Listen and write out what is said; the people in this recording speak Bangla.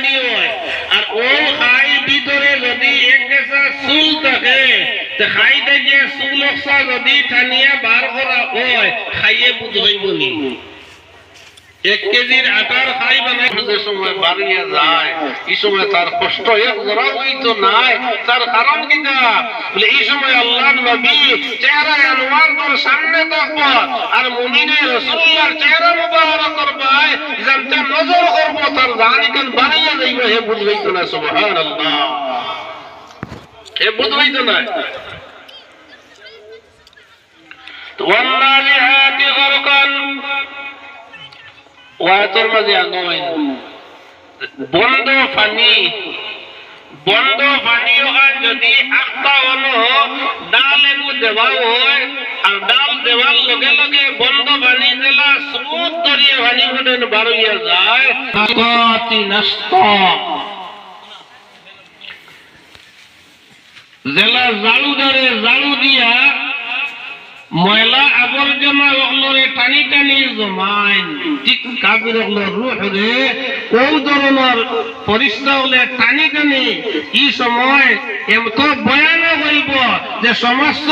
পানি হয় আর ও খাই ভিতরে যদি এক গেছা চুল থাকে তে খাই থেকে চুল যদি টানিয়া বার করা হয় খাইয়ে বুঝ হইব নি 1 কেজির আটার খাই বানাই যে সময় বাড়িয়ে যায় এই সময় তার কষ্ট এক জরাই তো নাই তার কারণ কি না বলে এই সময় আল্লাহর নবী চেহারা আনোয়ার তোর সামনে থাকবে আর মুমিনে রাসূলুল্লাহর চেহারা মুবারক করবে জানতে নজর করব তার জানি কান বাড়িয়ে যাইবে হে বুঝবেই তো না সুবহানাল্লাহ হে বুঝবেই তো না তো ওয়ান্নালিহাতি গরকান ওয়াতর মাঝে আনোয় বন্ধ পানি ওখান যদি আখতা হলো ডাল এগু দেওয়া হয় আর ডাল দেওয়ার লগে লগে বন্ধ পানি দিলা স্রোত ধরিয়ে পানি ফুটেন বাড়িয়ে যায় অতি নষ্ট জেলা জালু ধরে জালু দিয়া ময়লা আবর্জনা ওগুলোরে টানি টানি জমাইন ঠিক কাবির ওগুলো রুহ রে কোন ধরনের পরিষ্কার হলে টানি টানি এই সময় এত ভয়ানক হইব যে সমস্ত